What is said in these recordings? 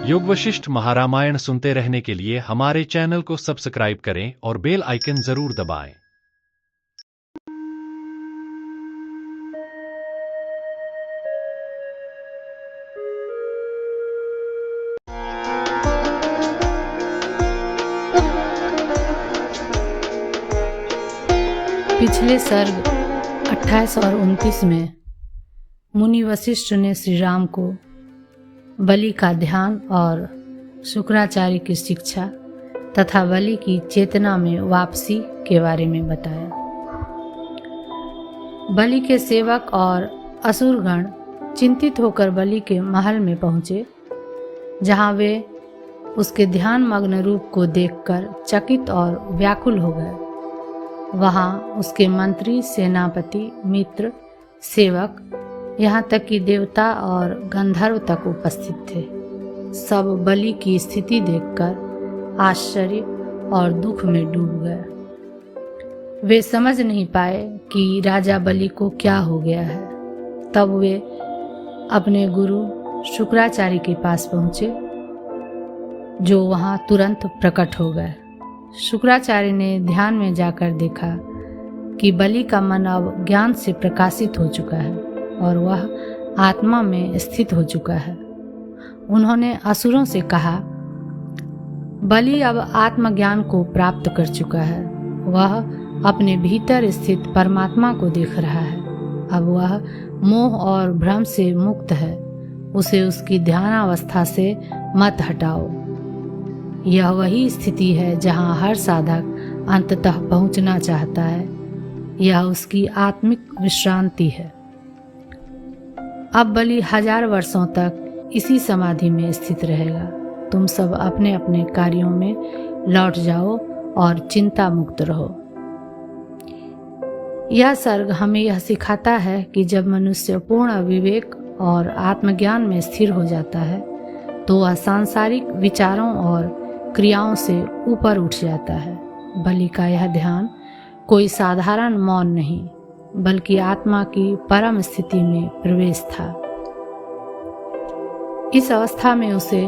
योग वशिष्ठ महारामायण सुनते रहने के लिए हमारे चैनल को सब्सक्राइब करें और बेल आइकन जरूर दबाएं। पिछले सर्ग 28 और 29 में मुनि वशिष्ठ ने श्री राम को बलि का ध्यान और शुक्राचार्य की शिक्षा तथा बलि की चेतना में वापसी के बारे में बताया। बलि के सेवक और असुरगण चिंतित होकर बलि के महल में पहुंचे, जहां वे उसके ध्यान मग्न रूप को देखकर चकित और व्याकुल हो गए। वहां उसके मंत्री, सेनापति, मित्र, सेवक, यहाँ तक कि देवता और गंधर्व तक उपस्थित थे। सब बलि की स्थिति देखकर आश्चर्य और दुख में डूब गए। वे समझ नहीं पाए कि राजा बलि को क्या हो गया है। तब वे अपने गुरु शुक्राचार्य के पास पहुँचे, जो वहाँ तुरंत प्रकट हो गए। शुक्राचार्य ने ध्यान में जाकर देखा कि बलि का मन अब ज्ञान से प्रकाशित हो चुका है और वह आत्मा में स्थित हो चुका है। उन्होंने असुरों से कहा, बलि अब आत्मज्ञान को प्राप्त कर चुका है। वह अपने भीतर स्थित परमात्मा को देख रहा है। अब वह मोह और भ्रम से मुक्त है। उसे उसकी ध्यानावस्था से मत हटाओ। यह वही स्थिति है जहाँ हर साधक अंततः पहुँचना चाहता है। यह उसकी आत्मिक विश्रांति है। अब बलि 1000 वर्षों तक इसी समाधि में स्थित रहेगा। तुम सब अपने अपने कार्यों में लौट जाओ और चिंता मुक्त रहो। यह सर्ग हमें यह सिखाता है कि जब मनुष्य पूर्ण विवेक और आत्मज्ञान में स्थिर हो जाता है तो वह सांसारिक विचारों और क्रियाओं से ऊपर उठ जाता है। बलि का यह ध्यान कोई साधारण मौन नहीं, बल्कि आत्मा की परम स्थिति में प्रवेश था। इस अवस्था में उसे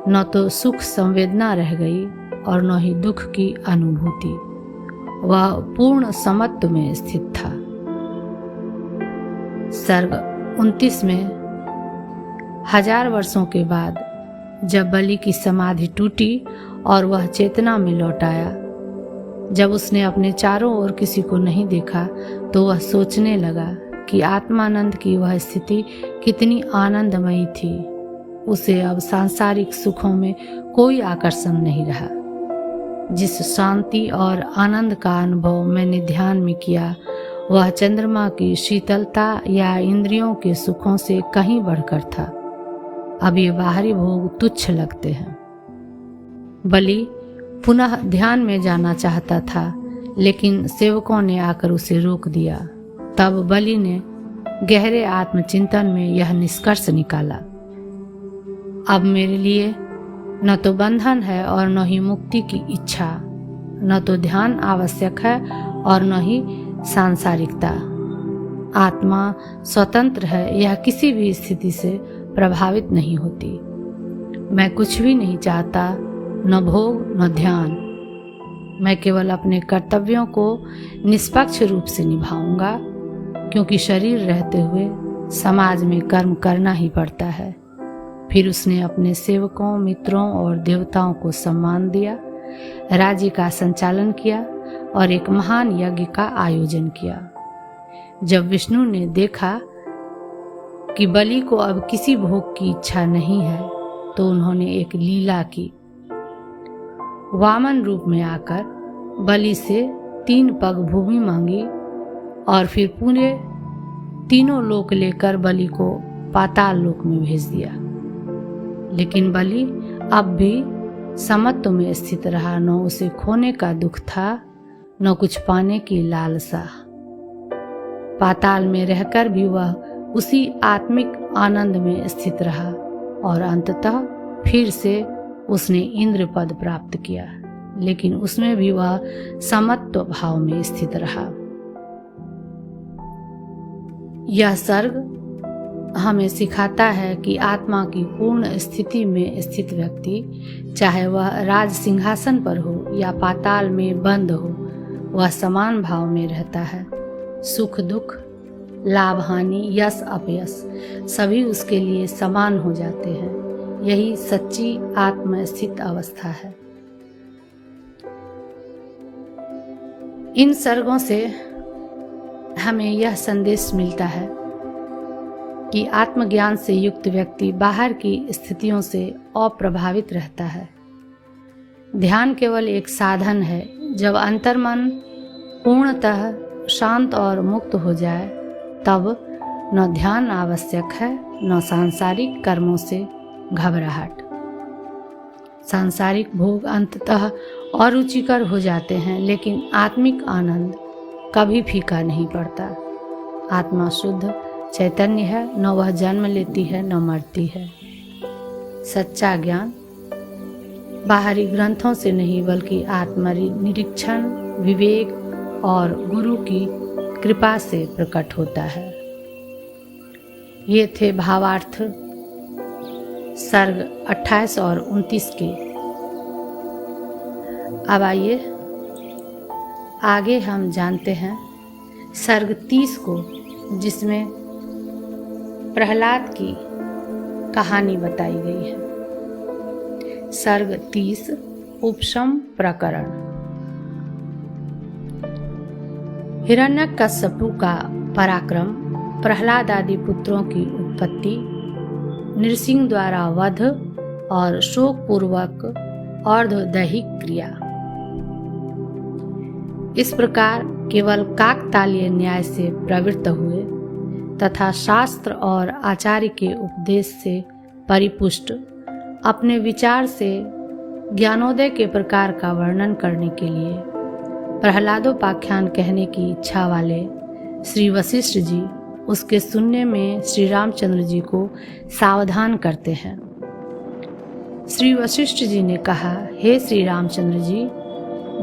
न तो सुख संवेदना रह गई और न ही दुख की अनुभूति। वह पूर्ण समत्व में स्थित था। सर्ग 29 में 1000 वर्षों के बाद जब बलि की समाधि टूटी और वह चेतना में लौट आया, जब उसने अपने चारों ओर किसी को नहीं देखा तो वह सोचने लगा कि आत्मानंद की वह स्थिति कितनी आनंदमयी थी। उसे अब सांसारिक सुखों में कोई आकर्षण नहीं रहा। जिस शांति और आनंद का अनुभव मैंने ध्यान में किया, वह चंद्रमा की शीतलता या इंद्रियों के सुखों से कहीं बढ़कर था। अब ये बाहरी भोग तुच्छ लगते हैं। बलि पुनः ध्यान में जाना चाहता था, लेकिन सेवकों ने आकर उसे रोक दिया। तब बलि ने गहरे आत्मचिंतन में यह निष्कर्ष निकाला, अब मेरे लिए न तो बंधन है और न ही मुक्ति की इच्छा, न तो ध्यान आवश्यक है और न ही सांसारिकता। आत्मा स्वतंत्र है, यह किसी भी स्थिति से प्रभावित नहीं होती। मैं कुछ भी नहीं चाहता, न भोग न ध्यान। मैं केवल अपने कर्तव्यों को निष्पक्ष रूप से निभाऊंगा, क्योंकि शरीर रहते हुए समाज में कर्म करना ही पड़ता है। फिर उसने अपने सेवकों, मित्रों और देवताओं को सम्मान दिया, राज्य का संचालन किया और एक महान यज्ञ का आयोजन किया। जब विष्णु ने देखा कि बलि को अब किसी भोग की इच्छा नहीं है, तो उन्होंने एक लीला की। वामन रूप में आकर बलि से 3 पग भूमि मांगी और फिर पूरे तीनों लोक लेकर बलि को पाताल लोक में भेज दिया। लेकिन बलि अब भी समत्व में स्थित रहा। न उसे खोने का दुख था, न कुछ पाने की लालसा। पाताल में रहकर भी वह उसी आत्मिक आनंद में स्थित रहा और अंततः फिर से उसने इंद्र पद प्राप्त किया, लेकिन उसमें भी वह समत्व भाव में स्थित रहा। यह सर्ग हमें सिखाता है कि आत्मा की पूर्ण स्थिति में स्थित व्यक्ति, चाहे वह राज सिंहासन पर हो या पाताल में बंद हो, वह समान भाव में रहता है। सुख दुख, लाभ हानि, यश अपयश सभी उसके लिए समान हो जाते हैं। यही सच्ची आत्मस्थित अवस्था है। इन सर्गों से हमें यह संदेश मिलता है कि आत्मज्ञान से युक्त व्यक्ति बाहर की स्थितियों से अप्रभावित रहता है। ध्यान केवल एक साधन है। जब अंतर्मन पूर्णतः शांत और मुक्त हो जाए, तब न ध्यान आवश्यक है, न सांसारिक कर्मों से घबराहट। सांसारिक भोग अंततः अरुचिकर हो जाते हैं, लेकिन आत्मिक आनंद कभी फीका नहीं पड़ता। आत्मा शुद्ध चैतन्य है, न वह जन्म लेती है न मरती है। सच्चा ज्ञान बाहरी ग्रंथों से नहीं, बल्कि आत्मनिरीक्षण, विवेक और गुरु की कृपा से प्रकट होता है। ये थे भावार्थ सर्ग 28 और 29 के। अब आइए आगे हम जानते हैं सर्ग 30 को, जिसमें प्रहलाद की कहानी बताई गई है। सर्ग 30 उपशम प्रकरण। हिरण्यकश्यपु का पराक्रम, प्रहलाद आदि पुत्रों की उत्पत्ति, नृसिंह द्वारा वध और शोकपूर्वक अर्धदैहिक क्रिया। इस प्रकार केवल काकतालीय न्याय से प्रवृत्त हुए तथा शास्त्र और आचार्य के उपदेश से परिपुष्ट अपने विचार से ज्ञानोदय के प्रकार का वर्णन करने के लिए प्रहलादोपाख्यान कहने की इच्छा वाले श्री वशिष्ठ जी उसके सुनने में श्री रामचंद्र जी को सावधान करते हैं। श्री वशिष्ठ जी ने कहा, हे श्री रामचंद्र जी,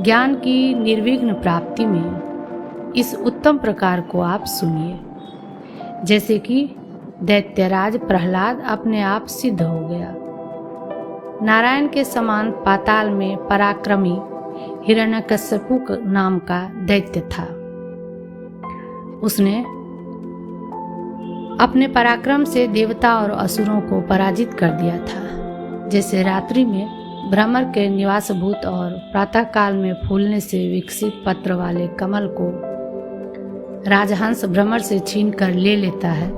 ज्ञान की निर्विघ्न प्राप्ति में इस उत्तम प्रकार को आप सुनिए। जैसे कि दैत्यराज प्रहलाद अपने आप सिद्ध हो गया। नारायण के समान पाताल में पराक्रमी हिरण्यकश्यपु नाम का दैत्य था। उसने अपने पराक्रम से देवता और असुरों को पराजित कर दिया था। जैसे रात्रि में भ्रमर के निवासभूत और प्रातःकाल में फूलने से विकसित पत्र वाले कमल को राजहंस भ्रमर से छीन कर ले लेता है,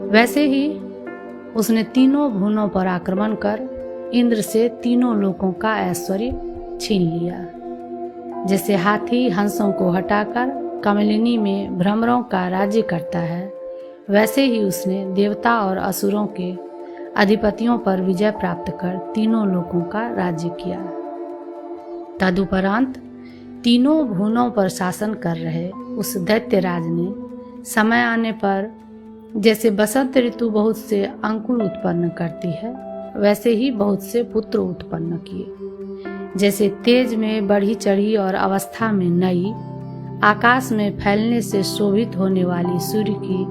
वैसे ही उसने तीनों भुवनों पर आक्रमण कर इंद्र से तीनों लोकों का ऐश्वर्य छीन लिया। जैसे हाथी हंसों को हटाकर कमलिनी में भ्रमरों का राज्य करता है, वैसे ही उसने देवता और असुरों के अधिपतियों पर विजय प्राप्त कर तीनों लोकों का राज्य किया। तदुपरांत तीनों भुवनों पर शासन कर रहे उस दैत्यराज ने समय आने पर, जैसे बसंत ऋतु बहुत से अंकुर उत्पन्न करती है, वैसे ही बहुत से पुत्र उत्पन्न किए। जैसे तेज में बढ़ी चढ़ी और अवस्था में नई, आकाश में फैलने से शोभित होने वाली सूर्य की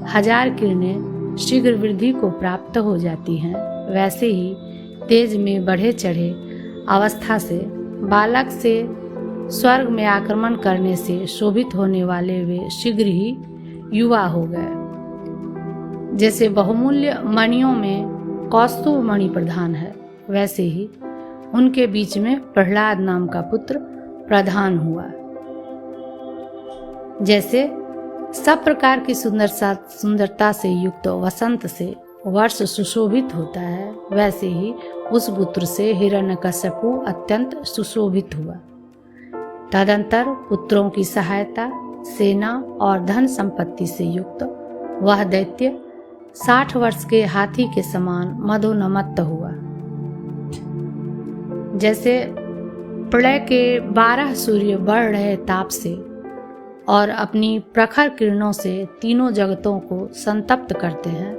1000 किरणें शीघ्र वृद्धि को प्राप्त हो जाती हैं, वैसे ही तेज में बढ़े चढ़े अवस्था से बालक से स्वर्ग में आक्रमण करने से शोभित होने वाले वे शीघ्र ही युवा हो गए। जैसे बहुमूल्य मणियों में कौस्तुभ मणि प्रधान है, वैसे ही उनके बीच में प्रहलाद नाम का पुत्र प्रधान हुआ। जैसे सब प्रकार की सुंदरता से युक्त वसंत से वर्ष सुशोभित होता है, वैसे ही उस पुत्र से हिरण्यकश्यपु अत्यंत सुशोभित हुआ। तदंतर पुत्रों की सहायता, सेना और धन संपत्ति से युक्त वह दैत्य 60 वर्ष के हाथी के समान मदोन्मत्त हुआ। जैसे प्रलय के 12 सूर्य बढ़ रहे ताप से और अपनी प्रखर किरणों से तीनों जगतों को संतप्त करते हैं,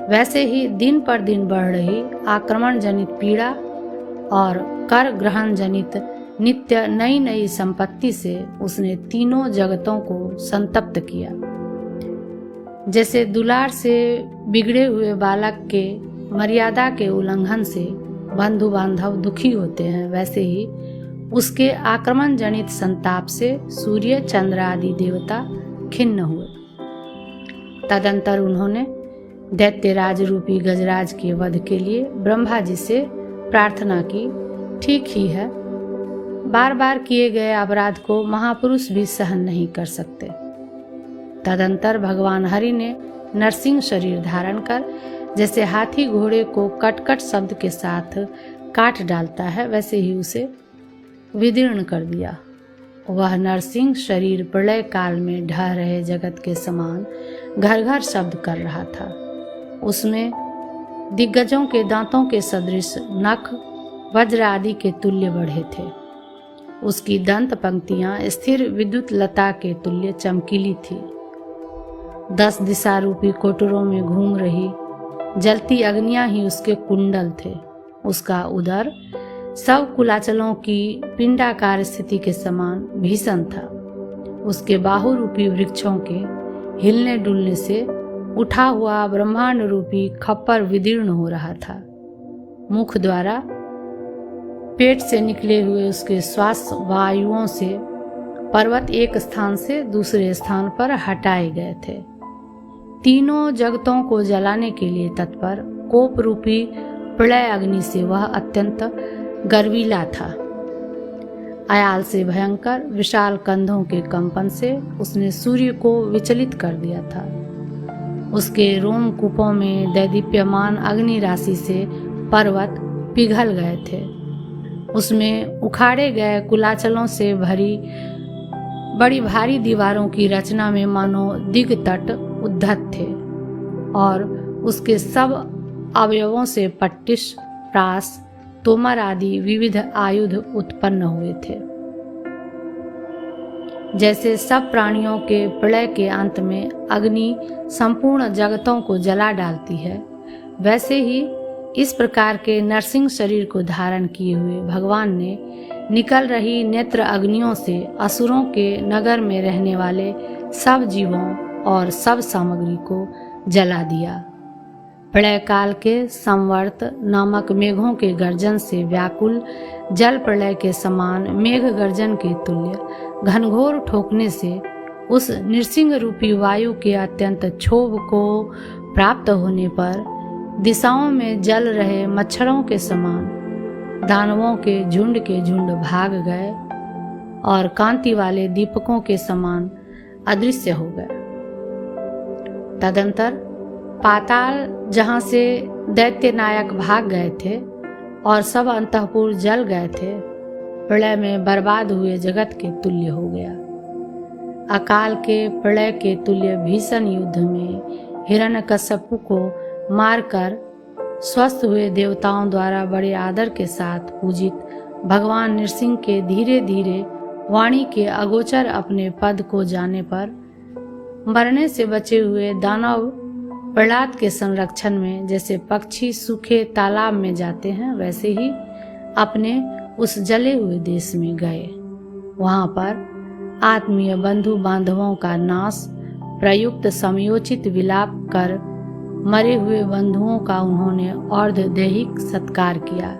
वैसे ही दिन पर दिन बढ़ रही आक्रमण जनित पीड़ा और कर ग्रहण जनित नित्य नई नई संपत्ति से उसने तीनों जगतों को संतप्त किया। जैसे दुलार से बिगड़े हुए बालक के मर्यादा के उल्लंघन से बंधु बांधव दुखी होते हैं, वैसे ही उसके आक्रमण जनित संताप से सूर्य चंद्र आदि देवता खिन्न हुए। तदंतर उन्होंने दैत्यराज रूपी गजराज के वध के लिए ब्रह्मा जी से प्रार्थना की। ठीक ही है, बार बार किए गए अपराध को महापुरुष भी सहन नहीं कर सकते। तदंतर भगवान हरि ने नरसिंह शरीर धारण कर जैसे हाथी घोड़े को कटकट शब्द के साथ काट डालता है, वैसे ही उसे विदीर्ण कर दिया। वह नरसिंह शरीर प्रलय काल में ढह रहे जगत के समान घर घर शब्द कर रहा था। उसमें दिग्गजों के दांतों के सदृश नख वज्र आदि के तुल्य बढ़े थे। उसकी दंत पंक्तियां स्थिर विद्युत लता के तुल्य चमकीली थी। 10 दिशा रूपी कोटरों में घूम रही जलती अग्नियां ही उसके कुंडल थे। उसका उदर सब कुलाचलों की पिंडाकार स्थिति के समान भीषण था। उसके बाहु रूपी वृक्षों के हिलने डुलने से उठा हुआ ब्रह्मांड रूपी खप्पर विदीर्ण हो रहा था। मुख द्वारा पेट से निकले हुए उसके श्वास वायुओं से पर्वत एक स्थान से दूसरे स्थान पर हटाए गए थे। तीनों जगतों को जलाने के लिए तत्पर कोप रूपी प्रलय अग्नि से वह अत्यंत गर्वीला था। अयाल से भयंकर विशाल कंधों के कंपन से उसने सूर्य को विचलित कर दिया था। उसके रोम कूपों में दैदीप्यमान अग्नि राशि से पर्वत पिघल गए थे। उसमें उखाड़े गए कुलाचलों से भरी बड़ी भारी दीवारों की रचना में मानो दिग तट उद्धत थे और उसके सब अवयवों से पट्टिश, प्रास, तोमर आदि विविध आयुध उत्पन्न हुए थे। जैसे सब प्राणियों के प्रलय के अंत में अग्नि संपूर्ण जगतों को जला डालती है, वैसे ही इस प्रकार के नरसिंह शरीर को धारण किए हुए भगवान ने निकल रही नेत्र अग्नियों से असुरों के नगर में रहने वाले सब जीवों और सब सामग्री को जला दिया। प्रलय काल के संवर्त नामक मेघों के गर्जन से व्याकुल जल प्रलय के समान मेघ गर्जन के तुल्य घनघोर ठोकने से उस नृसिंह रूपी वायु के अत्यंत क्षोभ को प्राप्त होने पर दिशाओं में जल रहे मच्छरों के समान दानवों के झुंड भाग गए और कांति वाले दीपकों के समान अदृश्य हो गए। तदंतर पाताल, जहाँ से दैत्य नायक भाग गए थे और सब अंतःपुर जल गए थे, प्रलय में बर्बाद हुए जगत के तुल्य हो गया। अकाल के प्रलय के तुल्य भीषण युद्ध में हिरण्यकश्यपु को मारकर स्वस्थ हुए देवताओं द्वारा बड़े आदर के साथ पूजित भगवान नृसिंह के धीरे धीरे वाणी के अगोचर अपने पद को जाने पर मरने से बचे हुए दानव प्रहलाद के संरक्षण में जैसे पक्षी सूखे तालाब में जाते हैं, वैसे ही अपने उस जले हुए देश में गए। वहां पर आत्मीय बंधु बांधवों का नाश प्रयुक्त समयोचित विलाप कर मरे हुए बंधुओं का उन्होंने अर्धदैहिक सत्कार किया।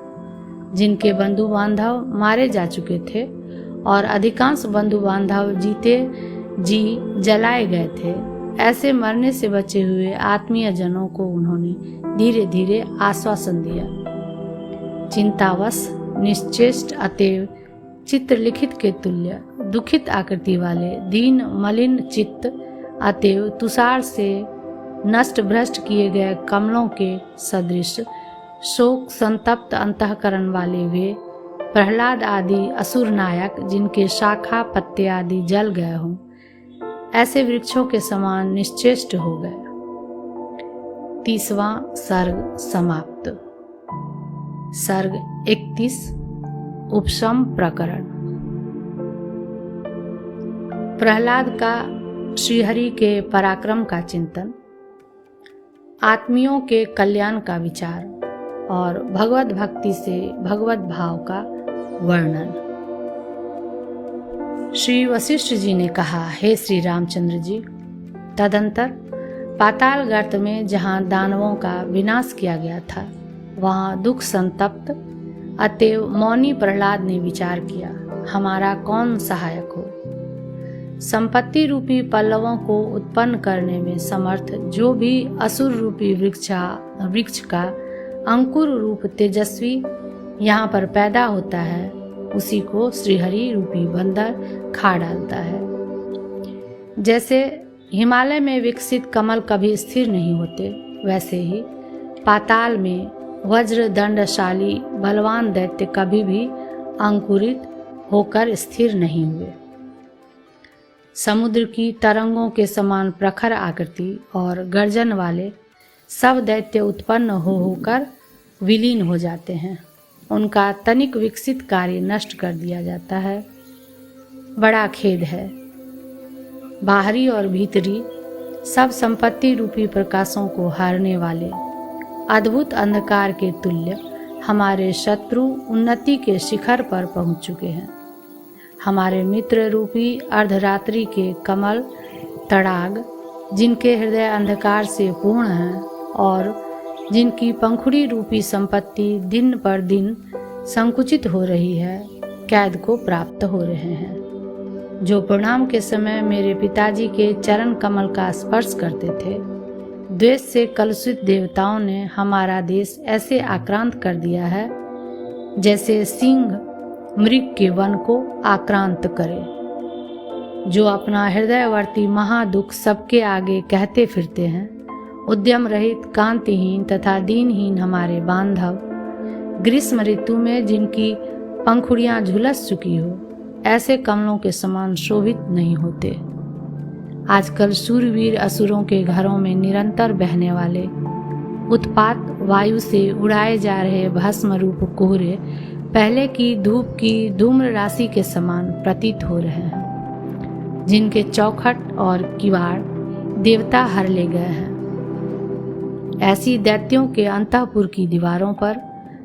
जिनके बंधु बांधव मारे जा चुके थे और अधिकांश बंधु बांधव जीते जी जलाए गए थे, ऐसे मरने से बचे हुए आत्मीय जनों को उन्होंने धीरे धीरे आश्वासन दिया। चिंतावश निश्चेष्ट अतएव चित्रलिखित के तुल्य दुखित आकृति वाले दीन मलिन चित्त अतएव तुषार से नष्ट भ्रष्ट किए गए कमलों के सदृश शोक संतप्त अंतःकरण वाले वे प्रहलाद आदि असुर नायक, जिनके शाखा पत्ते आदि जल गए हों, ऐसे वृक्षों के समान निश्चेष्ट हो गए। 30वां सर्ग समाप्त। सर्ग 31 उपशम प्रकरण। प्रहलाद का श्रीहरि के पराक्रम का चिंतन, आत्मियों के कल्याण का विचार और भगवत भक्ति से भगवत भाव का वर्णन। श्री वशिष्ठ जी ने कहा, हे श्री रामचंद्र जी, तदंतर पाताल गर्त में जहाँ दानवों का विनाश किया गया था, वहाँ दुख संतप्त अतएव मौनी प्रहलाद ने विचार किया, हमारा कौन सहायक हो। संपत्ति रूपी पल्लवों को उत्पन्न करने में समर्थ जो भी असुर रूपी वृक्ष का अंकुर रूप तेजस्वी यहाँ पर पैदा होता है, उसी को श्रीहरि रूपी बंदर खा डालता है। जैसे हिमालय में विकसित कमल कभी स्थिर नहीं होते, वैसे ही पाताल में वज्र दंडशाली बलवान दैत्य कभी भी अंकुरित होकर स्थिर नहीं हुए। समुद्र की तरंगों के समान प्रखर आकृति और गर्जन वाले सब दैत्य उत्पन्न होकर विलीन हो जाते हैं। उनका तनिक विकसित कार्य नष्ट कर दिया जाता है। बड़ा खेद है। बाहरी और भीतरी सब संपत्ति रूपी प्रकाशों को हारने वाले अद्भुत अंधकार के तुल्य हमारे शत्रु उन्नति के शिखर पर पहुंच चुके हैं। हमारे मित्र रूपी अर्धरात्रि के कमल तड़ाग, जिनके हृदय अंधकार से पूर्ण हैं और जिनकी पंखुड़ी रूपी संपत्ति दिन पर दिन संकुचित हो रही है, कैद को प्राप्त हो रहे हैं। जो प्रणाम के समय मेरे पिताजी के चरण कमल का स्पर्श करते थे, द्वेष से कलुषित देवताओं ने हमारा देश ऐसे आक्रांत कर दिया है जैसे सिंह मृग के वन को आक्रांत करे। जो अपना हृदयवर्ती महादुख सबके आगे कहते फिरते हैं, उद्यम रहित, कांतिहीन तथा दीनहीन हमारे बांधव, ग्रीष्म ऋतु में जिनकी पंखुड़ियां झुलस चुकी हो, ऐसे कमलों के समान शोभित नहीं होते। आजकल शूरवीर असुरों के घरों में निरंतर बहने वाले उत्पात वायु से उड़ाए जा रहे भस्म रूप कोहरे पहले की धूप की धूम्र राशि के समान प्रतीत हो रहे हैं, जिनके चौखट और किवाड़ देवता हर ले गए हैं। ऐसी दैत्यों के अंतःपुर की दीवारों पर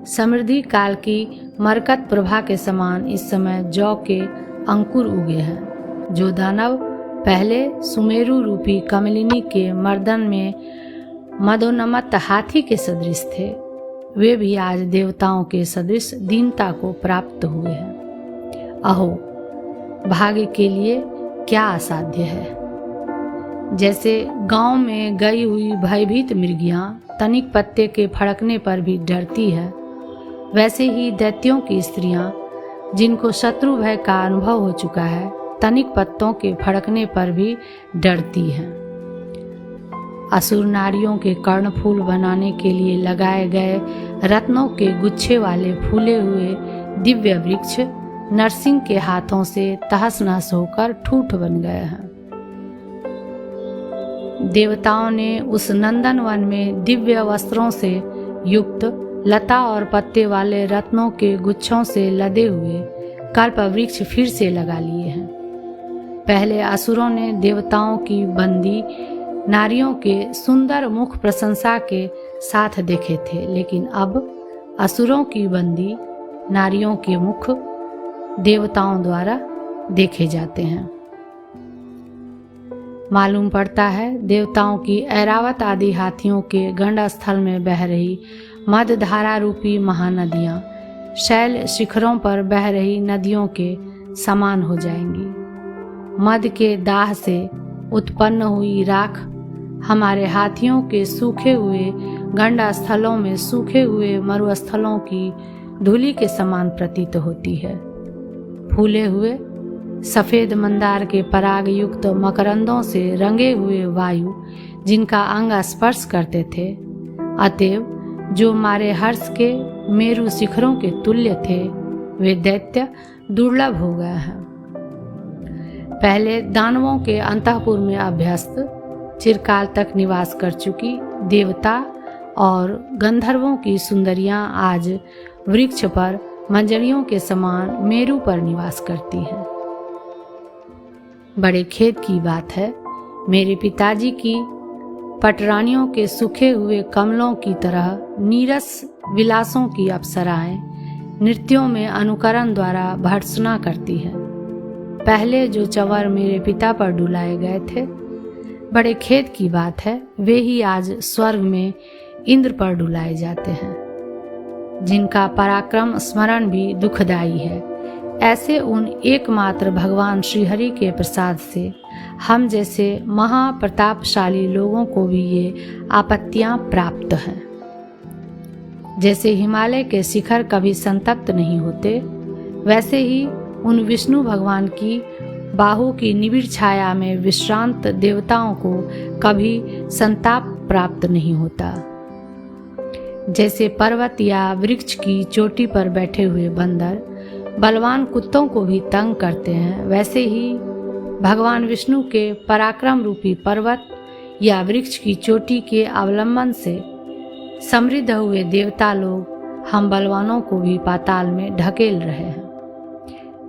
समृद्धि काल की मरकत प्रभा के समान इस समय जौ के अंकुर उगे हैं। जो दानव पहले सुमेरु रूपी कमलिनी के मर्दन में मदोन्मत्त हाथी के सदृश थे, वे भी आज देवताओं के सदृश दीनता को प्राप्त हुए हैं। अहो, भाग्य के लिए क्या असाध्य है। जैसे गांव में गई हुई भयभीत मृगियां तनिक पत्ते के फड़कने पर भी डरती है, वैसे ही दैत्यों की स्त्रियां, जिनको शत्रु भय का अनुभव हो चुका है, तनिक पत्तों के फड़कने पर भी डरती हैं। असुर नारियों के कर्णफूल बनाने के लिए लगाए गए रत्नों के गुच्छे वाले फूले हुए दिव्य वृक्ष नरसिंह के हाथों से तहस नहस होकर ठूठ बन गए हैं। देवताओं ने उस नंदनवन में दिव्य वस्त्रों से युक्त लता और पत्ते वाले रत्नों के गुच्छों से लदे हुए कल्प वृक्ष फिर से लगा लिए हैं। पहले असुरों ने देवताओं की बंदी नारियों के सुंदर मुख प्रशंसा के साथ देखे थे, लेकिन अब असुरों की बंदी नारियों के मुख देवताओं द्वारा देखे जाते हैं। मालूम पड़ता है देवताओं की ऐरावत आदि हाथियों के गंड स्थल में बह रही मदधारा रूपी महानदियां शैल शिखरों पर बह रही नदियों के समान हो जाएंगी। मद के दाह से उत्पन्न हुई राख हमारे हाथियों के सूखे हुए गंडा स्थलों में सूखे हुए मरुस्थलों की धूलि के समान प्रतीत होती है। फूले हुए सफेद मंदार के पराग युक्त मकरंदों से रंगे हुए वायु जिनका अंग स्पर्श करते थे, अतएव जो मारे हर्ष के मेरु शिखरों के तुल्य थे, वे दैत्य दुर्लभ हो गए हैं। पहले दानवों के अंतःपुर में अभ्यस्त चिरकाल तक निवास कर चुकी देवता और गंधर्वों की सुंदरियां आज वृक्ष पर मंजरियों के समान मेरु पर निवास करती हैं। बड़े खेद की बात है, मेरे पिताजी की पटरानियों के सूखे हुए कमलों की तरह नीरस विलासों की अप्सराएं नृत्यों में अनुकरण द्वारा भर्त्सना करती है। पहले जो चंवर मेरे पिता पर डुलाए गए थे, बड़े खेद की बात है, वे ही आज स्वर्ग में इंद्र पर डुलाए जाते हैं, जिनका पराक्रम स्मरण भी दुखदायी है। ऐसे उन एकमात्र भगवान श्रीहरि के प्रसाद से हम जैसे महाप्रतापशाली लोगों को भी ये आपत्तियां प्राप्त हैं। जैसे हिमालय के शिखर कभी संतप्त नहीं होते, वैसे ही उन विष्णु भगवान की बाहु की निबिड़ छाया में विश्रांत देवताओं को कभी संताप प्राप्त नहीं होता। जैसे पर्वत या वृक्ष की चोटी पर बैठे हुए बंदर बलवान कुत्तों को भी तंग करते हैं, वैसे ही भगवान विष्णु के पराक्रम रूपी पर्वत या वृक्ष की चोटी के अवलंबन से समृद्ध हुए देवता लोग हम बलवानों को भी पाताल में ढकेल रहे हैं।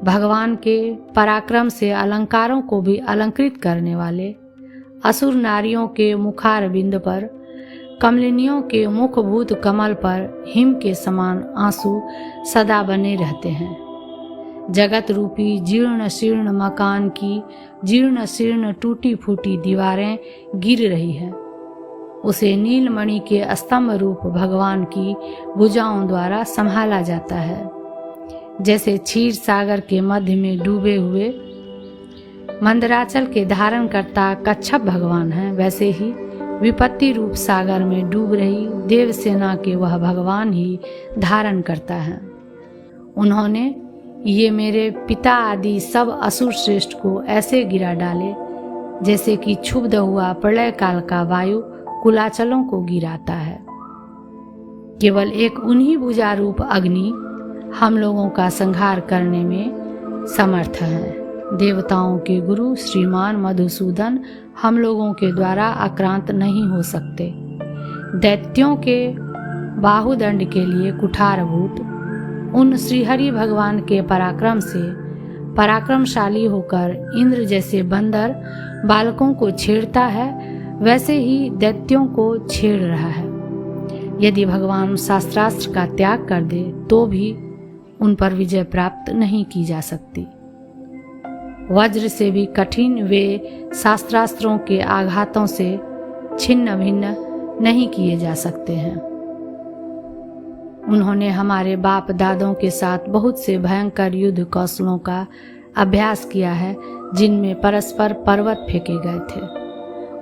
भगवान के पराक्रम से अलंकारों को भी अलंकृत करने वाले असुर नारियों के मुखार बिंद पर, कमलिनियों के मुखभूत कमल पर हिम के समान आंसू सदा बने रहते हैं। जगत रूपी जीर्ण शीर्ण मकान की जीर्ण शीर्ण टूटी फूटी दीवारें गिर रही हैं। उसे नीलमणि के स्तंभ रूप भगवान की भुजाओं द्वारा संभाला जाता है। जैसे क्षीर सागर के मध्य में डूबे हुए मंदराचल के धारण करता कच्छप भगवान हैं, वैसे ही विपत्ति रूप सागर में डूब रही देवसेना के वह भगवान ही धारण करता है। उन्होंने ये मेरे पिता आदि सब असुर श्रेष्ठ को ऐसे गिरा डाले जैसे कि क्षुब्ध हुआ प्रलय काल का वायु कुलाचलों को गिराता है। केवल एक उन्हीं भुजा रूप अग्नि हम लोगों का संहार करने में समर्थ है। देवताओं के गुरु श्रीमान मधुसूदन हम लोगों के द्वारा आक्रांत नहीं हो सकते। दैत्यों के बाहुदंड के लिए कुठारभूत उन श्रीहरि भगवान के पराक्रम से पराक्रमशाली होकर इंद्र जैसे बंदर बालकों को छेड़ता है, वैसे ही दैत्यों को छेड़ रहा है। यदि भगवान शास्त्रास्त्र का त्याग कर दे तो भी उन पर विजय प्राप्त नहीं की जा सकती। वज्र से भी कठिन वे शास्त्रास्त्रों के आघातों से छिन्न भिन्न नहीं किए जा सकते हैं। उन्होंने हमारे बाप दादों के साथ बहुत से भयंकर युद्ध कौशलों का अभ्यास किया है, जिनमें परस्पर पर्वत फेंके गए थे।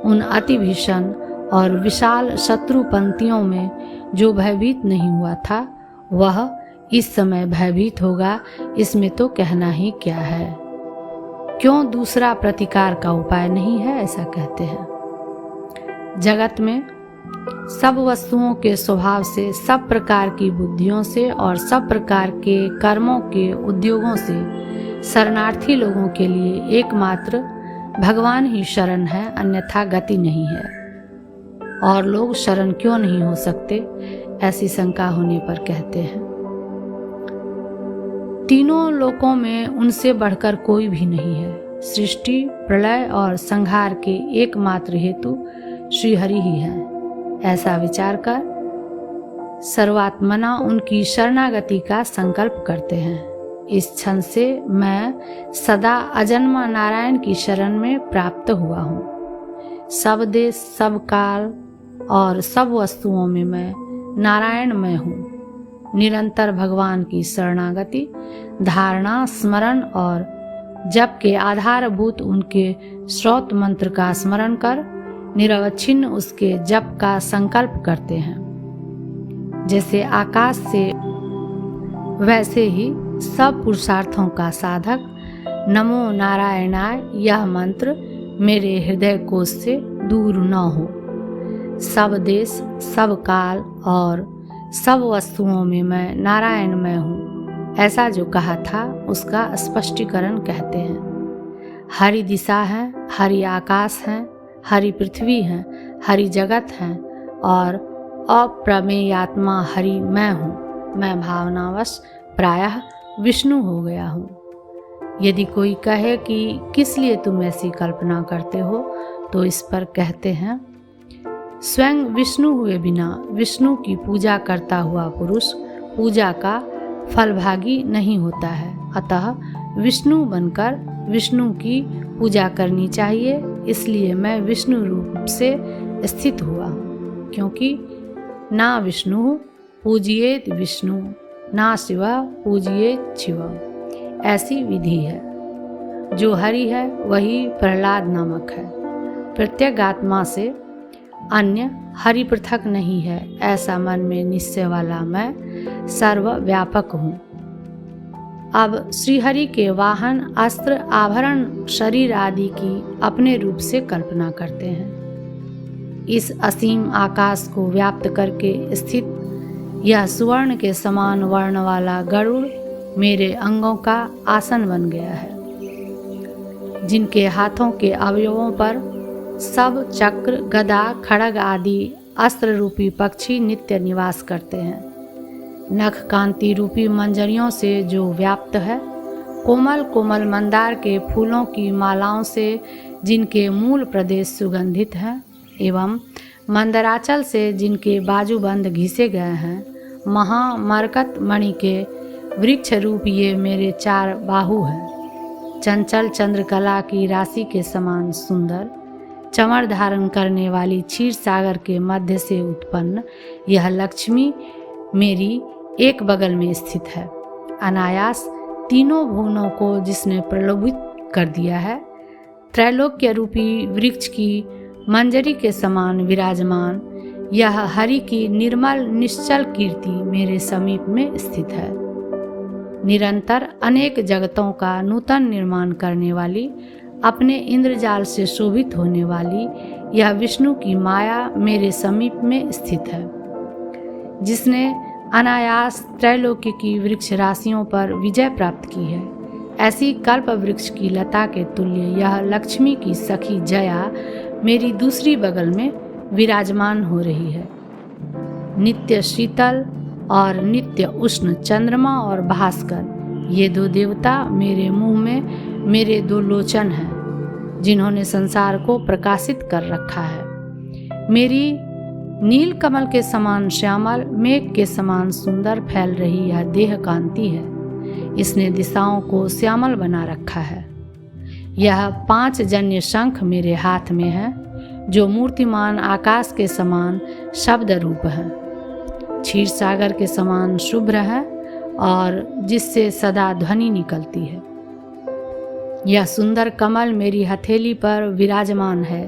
उन अति भीषण और विशाल शत्रु पंक्तियों में जो भयभीत नहीं हुआ था, वह इस समय भयभीत होगा, इसमें तो कहना ही क्या है। क्यों दूसरा प्रतिकार का उपाय नहीं है, ऐसा कहते हैं। जगत में सब वस्तुओं के स्वभाव से, सब प्रकार की बुद्धियों से और सब प्रकार के कर्मों के उद्योगों से शरणार्थी लोगों के लिए एकमात्र भगवान ही शरण है, अन्यथा गति नहीं है। और लोग शरण क्यों नहीं हो सकते, ऐसी शंका होने पर कहते हैं, तीनों लोकों में उनसे बढ़कर कोई भी नहीं है। सृष्टि, प्रलय और संहार के एकमात्र हेतु श्रीहरि ही है। ऐसा विचार कर सर्वात्मना उनकी शरणागति का संकल्प करते हैं। इस क्षण से मैं सदा अजन्मा नारायण की शरण में प्राप्त हुआ हूँ। सब देश, सब काल और सब वस्तुओं में मैं नारायणमय हूँ। निरंतर भगवान की शरणागति, धारणा, स्मरण और जप के आधारभूत उनके श्रोत मंत्र का स्मरण कर निरवच्छिन्न उसके जप का संकल्प करते हैं। जैसे आकाश से, वैसे ही सब पुरुषार्थों का साधक नमो नारायणाय यह मंत्र मेरे हृदय कोश से दूर न हो। सब देश, सब काल और सब वस्तुओं में मैं नारायणमय हूँ, ऐसा जो कहा था उसका स्पष्टीकरण कहते हैं। हरि दिशा है, हरि आकाश है, हरि पृथ्वी है, हरि जगत है और अप्रमेय आत्मा हरि मैं हूँ। मैं भावनावश प्रायः विष्णु हो गया हूँ। यदि कोई कहे कि किस लिए तुम ऐसी कल्पना करते हो, तो इस पर कहते हैं, स्वयं विष्णु हुए बिना विष्णु की पूजा करता हुआ पुरुष पूजा का फलभागी नहीं होता है। अतः विष्णु बनकर विष्णु की पूजा करनी चाहिए इसलिए मैं विष्णु रूप से स्थित हुआ हूँ, क्योंकि ना विष्णु पूजिएत विष्णु, ना शिवा पूजिएत शिव, ऐसी विधि है। जो हरि है वही प्रहलाद नामक है। प्रत्येक आत्मा से अन्य हरि पृथक नहीं है, ऐसा मन में निश्चय वाला मैं सर्वव्यापक हूँ। अब श्रीहरि के वाहन, अस्त्र, आभरण, शरीर आदि की अपने रूप से कल्पना करते हैं। इस असीम आकाश को व्याप्त करके स्थित यह सुवर्ण के समान वर्ण वाला गरुड़ मेरे अंगों का आसन बन गया है, जिनके हाथों के अवयवों पर सब चक्र, गदा, खड़ग आदि अस्त्र रूपी पक्षी नित्य निवास करते हैं। नख कांति रूपी मंजरियों से जो व्याप्त है, कोमल कोमल मंदार के फूलों की मालाओं से जिनके मूल प्रदेश सुगंधित हैं, एवं मंदराचल से जिनके बाजूबंद घिसे गए हैं, महामरकत मणि के वृक्ष रूप ये मेरे 4 बाहु हैं। चंचल चंद्रकला की राशि के समान सुंदर, चमर धारण करने वाली क्षीर सागर के मध्य से उत्पन्न यह लक्ष्मी मेरी एक बगल में स्थित है। अनायास तीनों भुवनों को जिसने प्रलोभित कर दिया है, त्रैलोक्य रूपी वृक्ष की मंजरी के समान विराजमान यह हरि की निर्मल निश्चल कीर्ति मेरे समीप में स्थित है। निरंतर अनेक जगतों का नूतन निर्माण करने वाली, अपने इंद्रजाल से शोभित होने वाली यह विष्णु की माया मेरे समीप में स्थित है, जिसने अनायास त्रैलोक्य की वृक्ष राशियों पर विजय प्राप्त की है। ऐसी कल्प वृक्ष की लता के तुल्य यह लक्ष्मी की सखी जया मेरी दूसरी बगल में विराजमान हो रही है। नित्य शीतल और नित्य उष्ण चंद्रमा और भास्कर, ये 2 देवता मेरे मुंह में मेरे 2 लोचन हैं, जिन्होंने संसार को प्रकाशित कर रखा है। मेरी नील कमल के समान श्यामल, मेघ के समान सुंदर फैल रही यह देह कांति है। इसने दिशाओं को श्यामल बना रखा है। यह 5 जन्य शंख मेरे हाथ में है, जो मूर्तिमान आकाश के समान शब्द रूप है, क्षीर सागर के समान शुभ्र है और जिससे सदा ध्वनि निकलती है। यह सुंदर कमल मेरी हथेली पर विराजमान है,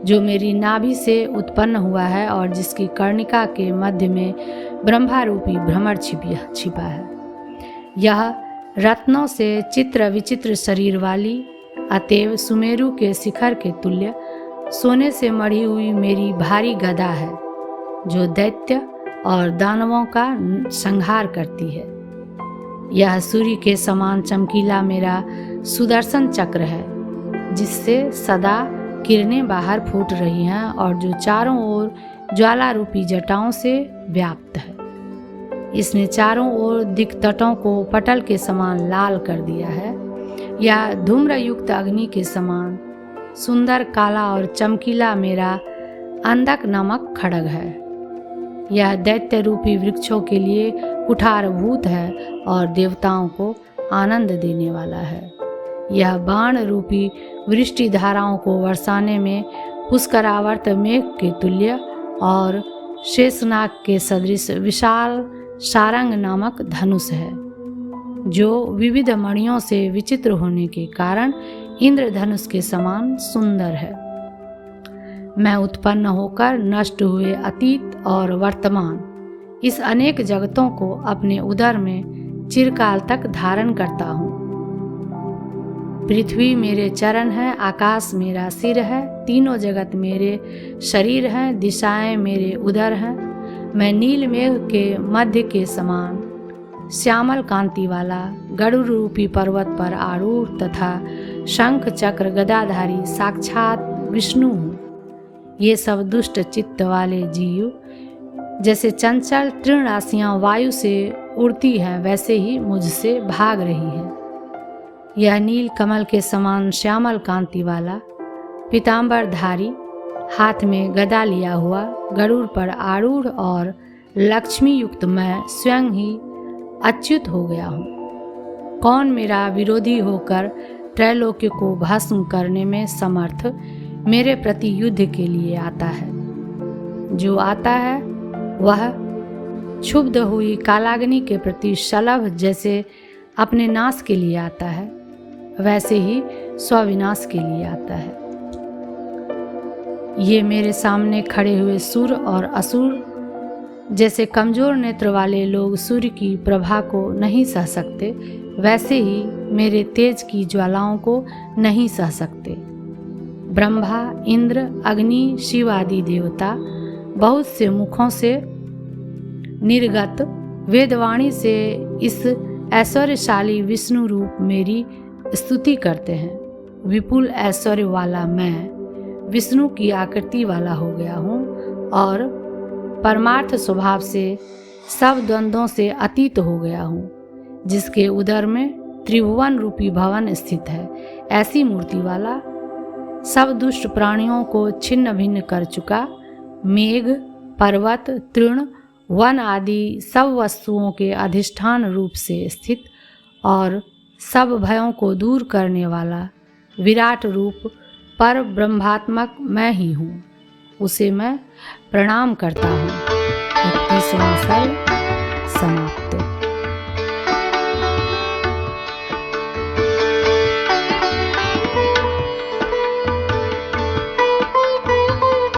जो मेरी नाभि से उत्पन्न हुआ है और जिसकी कर्णिका के मध्य में ब्रह्मा रूपी भ्रमर छिपा है। यह रत्नों से चित्र विचित्र शरीर वाली, अतएव सुमेरु के शिखर के तुल्य सोने से मढ़ी हुई मेरी भारी गदा है, जो दैत्य और दानवों का संहार करती है। यह सूर्य के समान चमकीला मेरा सुदर्शन चक्र है, जिससे सदा किरणें बाहर फूट रही हैं और जो चारों ओर ज्वाला रूपी जटाओं से व्याप्त है। इसने चारों ओर दिक्तटों को पटल के समान लाल कर दिया है। यह धूम्र युक्त अग्नि के समान सुंदर काला और चमकीला मेरा अंधक नामक खड्ग है। यह दैत्य रूपी वृक्षों के लिए कुठारभूत है और देवताओं को आनंद देने वाला है। यह बाण रूपी वृष्टि धाराओं को बरसाने में पुष्करावर्त मेघ के तुल्य और शेषनाग के सदृश विशाल सारंग नामक धनुष है, जो विविध मणियों से विचित्र होने के कारण इंद्रधनुष के समान सुंदर है। मैं उत्पन्न होकर नष्ट हुए अतीत और वर्तमान इस अनेक जगतों को अपने उदर में चिरकाल तक धारण करता हूँ। पृथ्वी मेरे चरण है, आकाश मेरा सिर है, तीनों जगत मेरे शरीर हैं, दिशाएं मेरे उदर हैं। मैं नील मेघ के मध्य के समान श्यामल कांति वाला गरुड़ रूपी पर्वत पर आरूढ़ तथा शंख चक्र गदाधारी साक्षात विष्णु हूँ। ये सब दुष्ट चित्त वाले जीव जैसे चंचल तृण राशियाँ वायु से उड़ती हैं, वैसे ही मुझसे भाग रही हैं। यह नील कमल के समान श्यामल कांति वाला पीताम्बरधारी, हाथ में गदा लिया हुआ, गरुड़ पर आरूढ़ और लक्ष्मी युक्त मैं स्वयं ही अच्युत हो गया हूँ। कौन मेरा विरोधी होकर त्रैलोक्य को भस्म करने में समर्थ मेरे प्रति युद्ध के लिए आता है। जो आता है वह क्षुब्ध हुई कालाग्नि के प्रति शलभ जैसे अपने नाश के लिए आता है, वैसे ही स्वविनाश के लिए आता है। ये मेरे सामने खड़े हुए सुर और असुर जैसे कमजोर नेत्र वाले लोग सूर्य की प्रभा को नहीं सह सकते, वैसे ही मेरे तेज की ज्वालाओं को नहीं सह सकते। ब्रह्मा, इंद्र, अग्नि, शिव आदि देवता बहुत से मुखों से निर्गत वेदवाणी से इस ऐश्वर्यशाली विष्णु रूप मेरी स्तुति करते हैं। विपुल ऐश्वर्य वाला मैं विष्णु की आकृति वाला हो गया हूँ और परमार्थ स्वभाव से सब द्वंद्वों से अतीत हो गया हूँ, जिसके उदर में त्रिभुवन रूपी भवन स्थित है। ऐसी मूर्ति वाला सब दुष्ट प्राणियों को छिन्न भिन्न कर चुका, मेघ, पर्वत, तृण, वन आदि सब वस्तुओं के अधिष्ठान रूप से स्थित और सब भयों को दूर करने वाला विराट रूप पर ब्रह्मात्मक मैं ही हूँ। उसे मैं प्रणाम करता हूँ। 31वां सर्ग समाप्त।